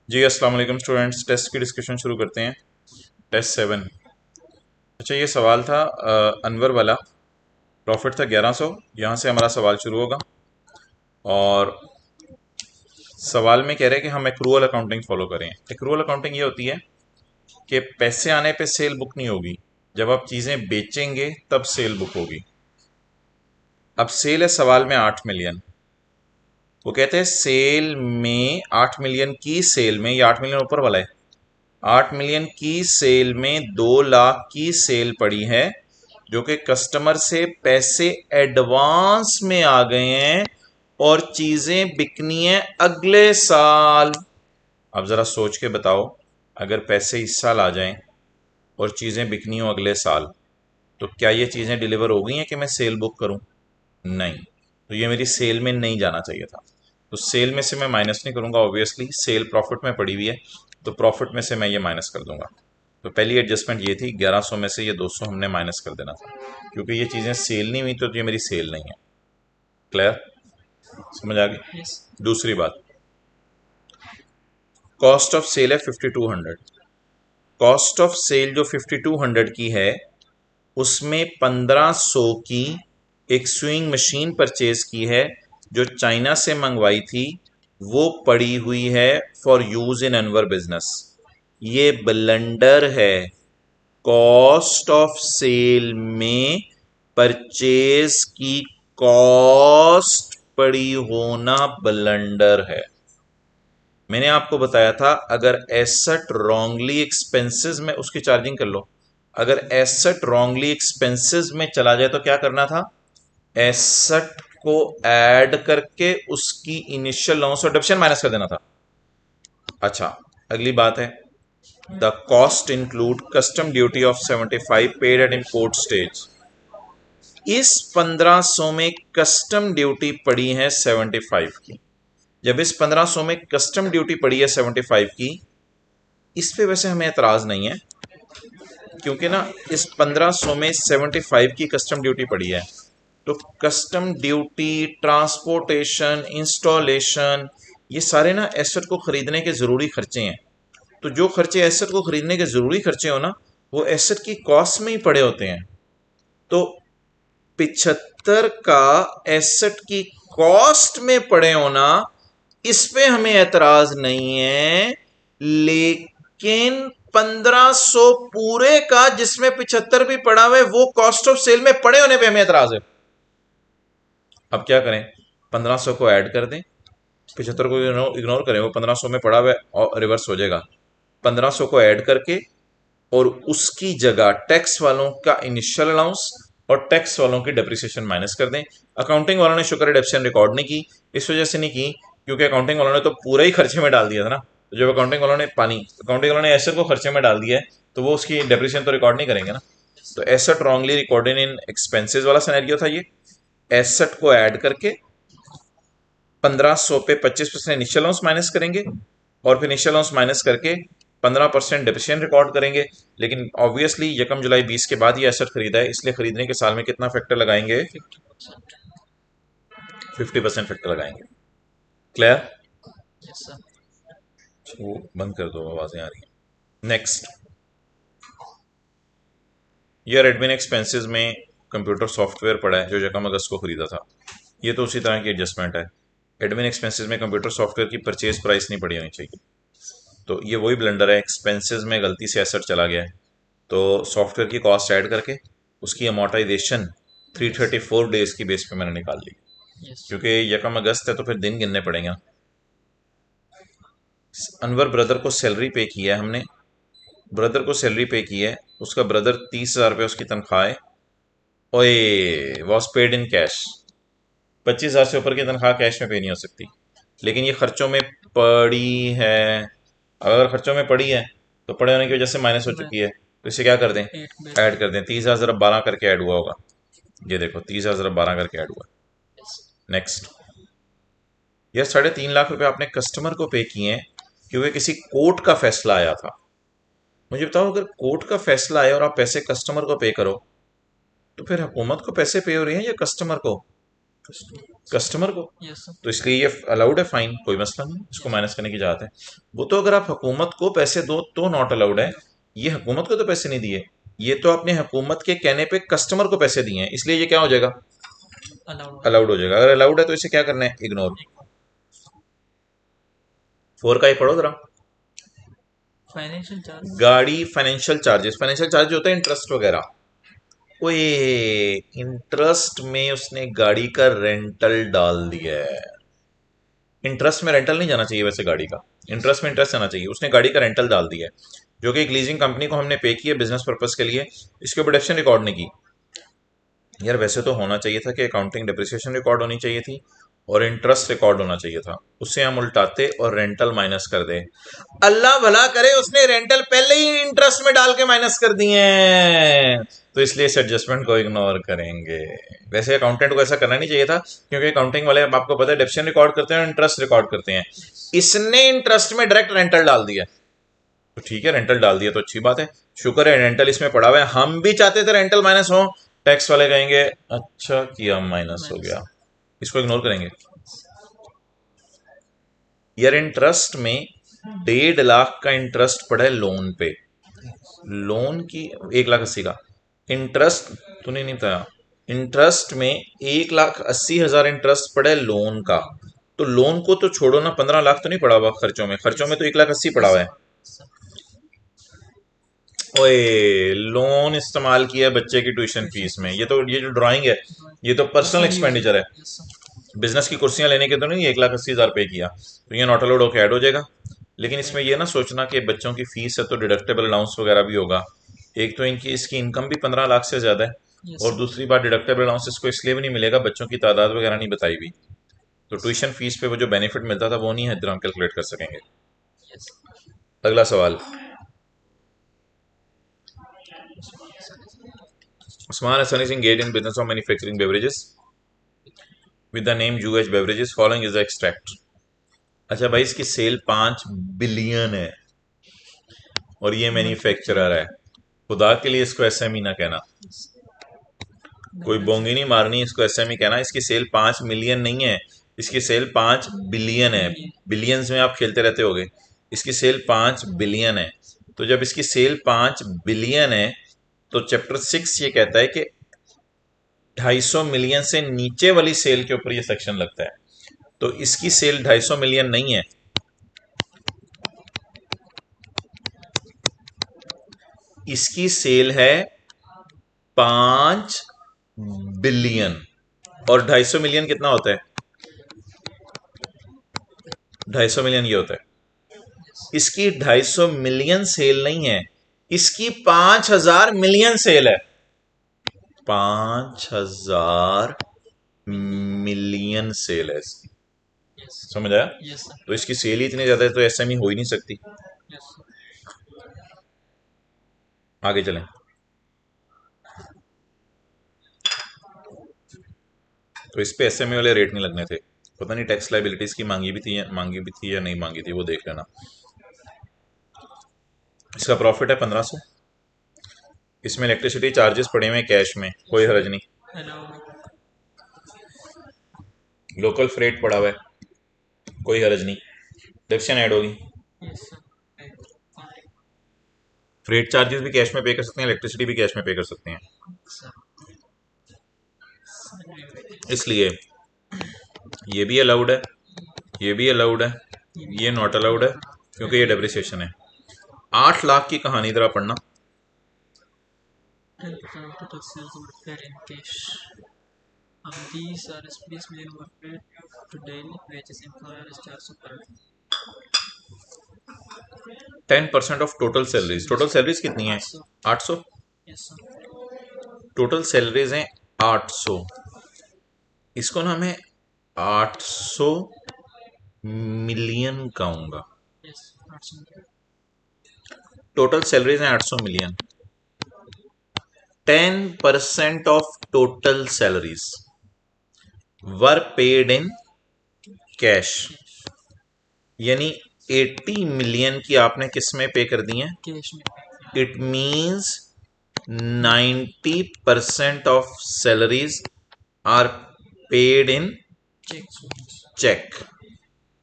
जी अस्सलाम वालेकुम students. Test की डिस्कशन शुरू करते हैं। टेस्ट 7। अच्छा, ये सवाल था अनवर वाला। प्रॉफिट था 1100। यहाँ से हमारा सवाल शुरू होगा और सवाल में कह रहे हैं कि हम एक्रूअल अकाउंटिंग फॉलो करें। एक्रूअल अकाउंटिंग ये होती है कि पैसे आने पे सेल बुक नहीं होगी, जब आप चीज़ें बेचेंगे तब सेल बुक होगी। अब सेल है सवाल में 8 मिलियन। वो कहते हैं सेल में 8 मिलियन की सेल में, ये 8 मिलियन ऊपर वाला है, 8 मिलियन की सेल में 2 लाख की सेल पड़ी है जो कि कस्टमर से पैसे एडवांस में आ गए हैं और चीजें बिकनी है अगले साल। अब जरा सोच के बताओ, अगर पैसे इस साल आ जाएं और चीजें बिकनी हो अगले साल, तो क्या ये चीजें डिलीवर हो गई हैं कि मैं सेल बुक करूं? नहीं। तो ये मेरी सेल में नहीं जाना चाहिए था। तो सेल में से मैं माइनस नहीं करूंगा, ऑब्वियसली सेल प्रॉफिट में पड़ी हुई है, तो प्रॉफिट में से मैं ये माइनस कर दूंगा। तो पहली एडजस्टमेंट ये थी, 1100 में से ये 200 हमने माइनस कर देना था, क्योंकि ये चीज़ें सेल नहीं हुई तो ये मेरी सेल नहीं है। क्लियर? समझ आ गई? यस। दूसरी बात, कॉस्ट ऑफ सेल है 5200। कॉस्ट ऑफ सेल जो 5200 की है, उसमें 1500 की एक स्विंग मशीन परचेज की है जो चाइना से मंगवाई थी, वो पड़ी हुई है for use in Anwar business. ये ब्लंडर है। कॉस्ट ऑफ सेल में परचेज की कॉस्ट पड़ी होना ब्लंडर है। मैंने आपको बताया था, अगर एसेट रॉन्गली एक्सपेंसेस में, उसकी चार्जिंग कर लो। अगर एसेट रॉन्गली एक्सपेंसेस में चला जाए तो क्या करना था? एसेट को ऐड करके उसकी इनिशियल लॉस और डिडक्शन माइनस कर देना था। अच्छा, अगली बात है, the cost include custom duty of 75 paid at import stage. इस 1500 में कस्टम ड्यूटी पड़ी है 75 की। जब इस 1500 में कस्टम ड्यूटी पड़ी है 75 की, इस पे वैसे हमें एतराज नहीं है, क्योंकि ना इस 1500 में 75 की कस्टम ड्यूटी पड़ी है। तो कस्टम ड्यूटी, ट्रांसपोर्टेशन, इंस्टॉलेशन, ये सारे ना एसेट को खरीदने के ज़रूरी खर्चे हैं। तो जो खर्चे एसेट को खरीदने के ज़रूरी खर्चे हो ना, वो एसेट की कॉस्ट में ही पड़े होते हैं। तो 75 का एसेट की कॉस्ट में पड़े होना, इस पे हमें एतराज नहीं है, लेकिन 1500 पूरे का जिसमें 75 भी पड़ा हुआ है, वो कॉस्ट ऑफ सेल में पड़े होने पे हमें एतराज है। अब क्या करें? 1500 को ऐड कर दें, 75 को इग्नोर करें, वो 1500 में पड़ा हुआ है और रिवर्स हो जाएगा। 1500 को ऐड करके और उसकी जगह टैक्स वालों का इनिशियल अलाउंस और टैक्स वालों की डेप्रिसिएशन माइनस कर दें। अकाउंटिंग वालों ने शुक्र है डेप्रिसिएशन रिकॉर्ड नहीं की। इस वजह से नहीं की क्योंकि अकाउंटिंग वालों ने तो पूरा ही खर्चे में डाल दिया था ना। तो जब अकाउंटिंग वालों ने एसेट को खर्चे में डाल दिया है, तो वो उसकी डेप्रिसिएशन तो रिकॉर्ड नहीं करेंगे ना। तो asset wrongly recorded in expenses वाला सिनेरियो था ये। एसेट को ऐड करके 1500 पे 25% इनिशियल अलाउंस माइनस करेंगे और फिर इनिशियल अलाउंस माइनस करके 15% डिप्रिसिएशन रिकॉर्ड करेंगे। लेकिन ऑब्वियसली 1 जुलाई 20 के बाद ये एसेट खरीदा है, इसलिए खरीदने के साल में कितना फैक्टर लगाएंगे? 50%। 50% फैक्टर लगाएंगे। क्लियर? Yes sir. वो बंद कर दो, आवाजें आ रही हैं। नेक्स्ट, ईयर एडमिन एक्सपेंसेस में कंप्यूटर सॉफ्टवेयर पड़ा है जो 1 अगस्त को खरीदा था। ये तो उसी तरह की एडजस्टमेंट है। एडमिन एक्सपेंसेस में कंप्यूटर सॉफ्टवेयर की परचेज प्राइस नहीं पड़ी होनी चाहिए। तो ये वही ब्लंडर है, एक्सपेंसेस में गलती से एसेट चला गया है, तो सॉफ्टवेयर की कॉस्ट ऐड करके उसकी अमोर्टाइजेशन 334 डेज की बेस पे मैंने निकाल ली, यस। क्योंकि 1 अगस्त है तो फिर दिन गिनने पड़ेंगे। अनवर ब्रदर को सैलरी पे किया है हमने, ब्रदर को सैलरी पे की है, उसका ब्रदर 30,000 रुपये उसकी तनख्वाह है। ओए वॉज पेड इन कैश। 25,000 से ऊपर की तनख्वाह कैश में पे नहीं हो सकती, लेकिन ये खर्चों में पड़ी है। अगर खर्चों में पड़ी है तो पड़े होने की वजह से माइनस हो मैं चुकी है, तो इसे क्या कर दें? एट बैक ऐड कर। कर दें। 30,000 ज़रा 12 करके ऐड हुआ होगा। ये देखो, 30,000 ज़रा 12 करके ऐड हुआ। यस। नेक्स्ट, यह 3.5 लाख रुपए आपने कस्टमर को पे किए हैं क्योंकि किसी कोर्ट का फैसला आया था। मुझे बताओ, अगर कोर्ट का फैसला आया और आप पैसे कस्टमर को पे करो, तो फिर हुकूमत को पैसे पे हो रहे हैं या कस्टमर को? कस्टमर को, यस सर। तो इसलिए ये अलाउड है, फाइन, कोई मसला नहीं, इसको माइनस करने की चाहते हैं। वो तो अगर आप हुकूमत को पैसे दो तो नॉट अलाउड है, ये हुकूमत को तो पैसे नहीं दिए, ये तो आपने हुकूमत के कहने पे कस्टमर को पैसे दिए हैं, इसलिए ये क्या हो जाएगा, अलाउड हो जाएगा। अगर अलाउड है तो इसे क्या करना है, इग्नोर। 4 का ही पढ़ो जरा। फाइनेंशियल चार्ज, गाड़ी फाइनेंशियल चार्जेस, फाइनेंशियल चार्ज होता है इंटरेस्ट वगैरह। ओए, इंटरेस्ट में उसने गाड़ी का रेंटल डाल दिया है। इंटरेस्ट में रेंटल नहीं जाना चाहिए वैसे गाड़ी का, इंटरेस्ट में इंटरेस्ट आना चाहिए। उसने गाड़ी का रेंटल डाल दिया है जो कि एक लीजिंग कंपनी को हमने पे किया बिजनेस पर्पस के लिए, इसके ऊपर डिडक्शन रिकॉर्ड नहीं की। यार वैसे तो होना चाहिए था कि अकाउंटिंग डिप्रिसिएशन रिकॉर्ड होनी चाहिए थी और इंटरेस्ट रिकॉर्ड होना चाहिए था, उससे हम उल्टाते और रेंटल माइनस कर दे। अल्लाह भला करे उसने रेंटल पहले ही इंटरेस्ट में डाल के माइनस कर दिए हैं, तो इसलिए इस एडजस्टमेंट को इग्नोर करेंगे। वैसे अकाउंटेंट को ऐसा करना नहीं चाहिए था, क्योंकि अकाउंटिंग वाले आपको पता है डिडक्शन रिकॉर्ड करते हैं और इंटरेस्ट रिकॉर्ड करते हैं। इसने इंटरेस्ट में डायरेक्ट रेंटल डाल दिया, तो ठीक है, रेंटल डाल दिया तो अच्छी बात है, शुक्र है रेंटल इसमें पड़ा हुआ है। हम भी चाहते थे रेंटल माइनस हो, टैक्स वाले कहेंगे अच्छा किया माइनस हो गया, इसको इग्नोर करेंगे। यार इंटरेस्ट में 1.5 लाख का इंटरेस्ट पड़ा है लोन पे, लोन की 1,80,000 का इंटरेस्ट, तूने नहीं बताया, इंटरेस्ट में 1,80,000 इंटरेस्ट पड़ा है लोन का, तो लोन को तो छोड़ो ना, 15 लाख तो नहीं पड़ा हुआ खर्चों में, खर्चों में तो 1,80,000 पड़ा हुआ है। ओए, लोन इस्तेमाल किया बच्चे की ट्यूशन फीस में, ये जो ड्राइंग है ये तो पर्सनल एक्सपेंडिचर है, बिजनेस की कुर्सियां लेने के तो नहीं 1,80,000 पे किया, तो ये नॉट अलाउड होकर ऐड हो जाएगा। लेकिन इसमें ये ना सोचना कि बच्चों की फीस है तो डिडक्टेबल अलाउंस वगैरह भी होगा। एक तो इनकी इसकी इनकम भी 15 लाख से ज्यादा है, और दूसरी बात डिडक्टेबल अलाउंस इसको इसलिए भी नहीं मिलेगा, बच्चों की तादाद वगैरह नहीं बताई हुई, तो ट्यूशन फीस पे वो जो बेनिफिट मिलता था वो नहीं है, इधर हम कैलकुलेट कर सकेंगे। अगला सवाल, Usman Hassan is engaged in business of manufacturing beverages with the name Juh Beverages. Following is the extract. अच्छा भाई, इसकी सेल 5 बिलियन है और ये मैन्युफैक्चरर है। खुदा के लिए इसको एसएमई ना कहना, कोई बोंगी नहीं मारनी, इसको एसएमई कहना। इसकी सेल 5 मिलियन नहीं है, इसकी सेल 5 बिलियन है। बिलियंस में आप खेलते रहते होगे, इसकी सेल 5 बिलियन है। तो जब इसकी सेल 5 बिलियन है तो चैप्टर 6 ये कहता है कि 250 मिलियन से नीचे वाली सेल के ऊपर ये सेक्शन लगता है। तो इसकी सेल 250 मिलियन नहीं है, इसकी सेल है 5 बिलियन। और 250 मिलियन कितना होता है, 250 मिलियन ये होता है। इसकी 250 मिलियन सेल नहीं है, इसकी 5,000 मिलियन सेल है, 5,000 मिलियन सेल है इसकी। समझ आया? तो इसकी सेल ही इतनी ज्यादा है तो एसएमई हो ही नहीं सकती। आगे चलें। तो इस पे एसएमई वाले रेट नहीं लगने थे, पता नहीं टैक्स लाइबिलिटीज की मांगी भी थी या नहीं मांगी थी, वो देख लेना। इसका प्रॉफिट है 1500, इसमें इलेक्ट्रिसिटी चार्जेस पड़े हुए हैं कैश में, कोई हर्ज नहीं, लोकल फ्रेट पड़ा हुआ है, कोई हर्ज नहीं, डिडक्शन ऐड होगी। फ्रेट चार्जेस भी कैश में पे कर सकते हैं, इलेक्ट्रिसिटी भी कैश में पे कर सकते हैं, इसलिए ये भी अलाउड है, ये भी अलाउड है, ये नॉट अलाउड है क्योंकि ये डेप्रिसिएशन है। 8 लाख की कहानी जरा पढ़ना। 10% of total sales were paid in cash. Of these, RSPs million were paid to daily wages employers charge supervisor. 10% of total salaries, total salaries कितनी है, 800, Yes, sir. टोटल सैलरीज हैं 800, इसको ना मैं 800 मिलियन कहूंगा। Yes, 800. टोटल सैलरीज हैं 800 million, 10% of total salaries were paid in cash, यानी 80 million की आपने किस में पे कर दी है, Cash में. It means 90% of salaries are paid in cheque.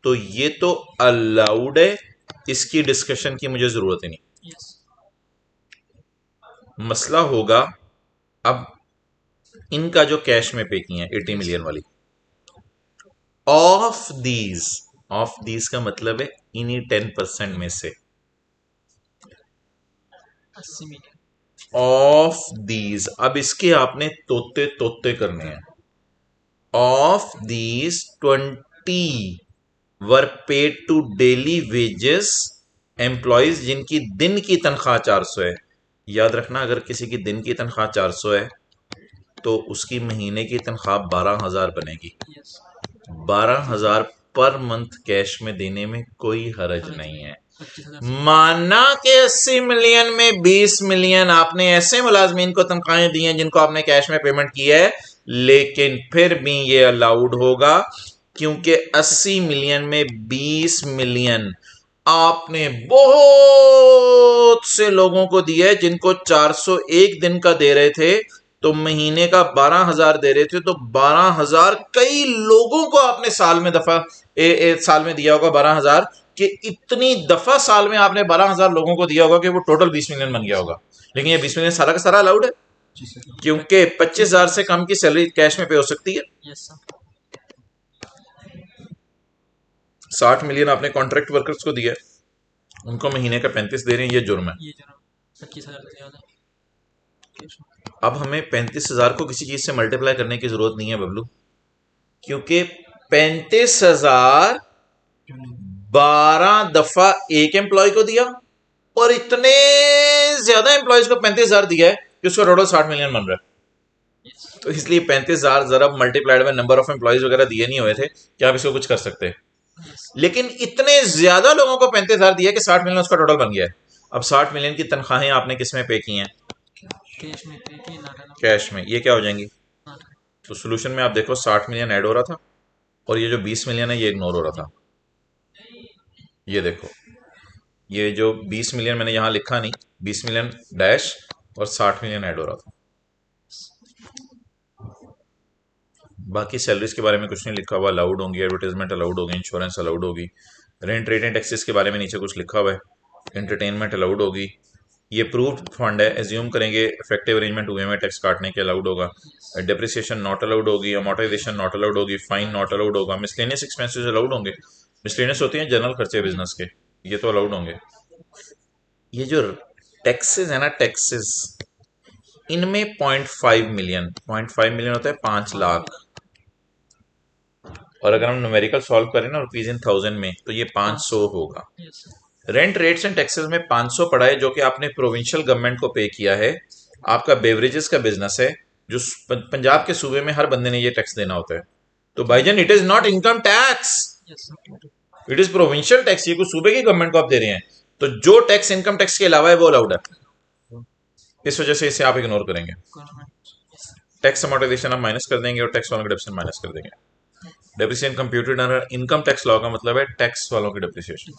तो ये तो अलाउड है, इसकी डिस्कशन की मुझे जरूरत ही नहीं। यस मसला होगा अब इनका जो कैश में पे किए हैं 80 मिलियन वाली, ऑफ दीज का मतलब है इन्हीं 10% में से, 80 मिलियन ऑफ दीज, अब इसके आपने तोते तोते करने हैं। Of these 20 were paid to daily wages employees, जिनकी दिन की तनख्वाह 400 है। याद रखना, अगर किसी की दिन की तनख्वाह 400 है तो उसकी महीने की तनख्वाह 12,000 बनेगी। यस 12,000 पर मंथ कैश में देने में कोई हरज हरज नहीं है। 25,000 माना कि 80 मिलियन में 20 मिलियन आपने ऐसे मुलाजमीन को तनख्वाहें दी हैं जिनको आपने कैश में पेमेंट की है, लेकिन फिर भी ये अलाउड होगा, क्योंकि 80 मिलियन में 20 मिलियन आपने बहुत से लोगों को दिया है जिनको 401 दिन का दे रहे थे, तो महीने का 12,000 दे रहे थे, तो 12,000 कई लोगों को आपने साल में साल में दिया होगा 12,000, कि इतनी दफा साल में आपने 12,000 लोगों को दिया होगा कि वो टोटल 20 मिलियन बन गया होगा। लेकिन ये 20 मिलियन सारा का सारा अलाउड है, जी सर क्योंकि 25,000 से कम की सैलरी कैश में पे हो सकती है। यस सर 60 मिलियन आपने कॉन्ट्रैक्ट वर्कर्स को दिया है, उनको महीने का 35 दे रहे हैं, ये जुर्म है। ये जरा 25,000 से ज़्यादा कैश में अब हमें 35,000 को किसी चीज से मल्टीप्लाई करने की जरूरत नहीं है बबलू, क्योंकि 35,000 12 दफा एक एम्प्लॉय को दिया, और इतने ज्यादा एम्प्लॉयज को 35,000 दिया है कि उसका टोटल 60 मिलियन बन रहा है। यस तो इसलिए 35,000 जरा multiplied by number of employees वगैरह दिए नहीं हुए थे कि आप इसको कुछ कर सकते हैं, यस लेकिन इतने ज्यादा लोगों को 35,000 दिया कि 60 मिलियन उसका टोटल बन गया है। अब 60 मिलियन की तनख्वाहें आपने किस में पे की हैं? कैश में पे की नाटा कैश में। ये क्या हो जाएंगी? नाटा तो सोल्यूशन में आप देखो 60 मिलियन ऐड हो रहा था, और ये जो 20 मिलियन है ये इग्नोर हो रहा था। ये देखो, ये जो 20 मिलियन मैंने यहां लिखा नहीं, 20 मिलियन डैश और 60 मिलियन ऐड हो रहा था। बाकी सैलरीज के बारे में कुछ नहीं लिखा हुआ, अलाउड होंगी, एडवर्टाइजमेंट अलाउड होगी, इंश्योरेंस अलाउड होगी, रेंट रेट एंड टैक्सेस के बारे में नीचे कुछ लिखा हुआ है, एंटरटेनमेंट अलाउड होगी, ये प्रूव्ड फंड है, एज्यूम करेंगे इफेक्टिव अरेंजमेंट हुए में टैक्स काटने के अलाउड होगा, डेप्रिसिएशन नॉट अलाउड होगी, अमोर्टाइजेशन नॉट अलाउड होगी, फाइन नॉट अलाउड होगा, मिसलेनियस एक्सपेंसेस अलाउड होंगे। मिसलेनियस होती हैं जनरल खर्चे बिजनेस के, ये तो अलाउड होंगे। ये जो टैक्सेस है ना, टैक्सेस, इनमें 0.5 मिलियन, 0.5 मिलियन होता है 5 लाख, और अगर हम न्यूमेरिकल सॉल्व करें ना रुपीज इन थाउजेंड में, तो ये 500 होगा। Yes rent rates and taxes में 500 पड़ा है, जो कि आपने प्रोविंशियल गवर्नमेंट को पे किया है। आपका बेवरेजेस का बिजनेस है, जो पंजाब के सूबे में हर बंदे ने ये टैक्स देना होता है। तो भाईजान it is not income tax, yes it is provincial tax, ये कुछ सूबे की गवर्नमेंट को आप दे रहे हैं। तो जो टैक्स इनकम टैक्स के अलावा है वो अलाउड है, इस वजह से इसे आप इग्नोर करेंगे। गवर्नमेंट टैक्स अमोर्टाइजेशन आप माइनस कर देंगे और टैक्स वालों की डेप्रिसिएशन माइनस कर देंगे। Depreciation computed under income tax law का मतलब है टैक्स वालों की डेप्रिसिएशन।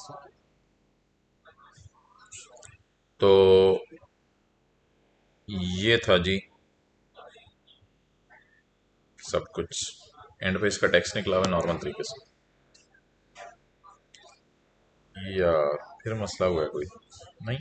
तो ये था जी सब कुछ, एंड पे इसका टैक्स निकला हुआ नॉर्मल तरीके से, या फिर मसला हुआ है कोई? नहीं।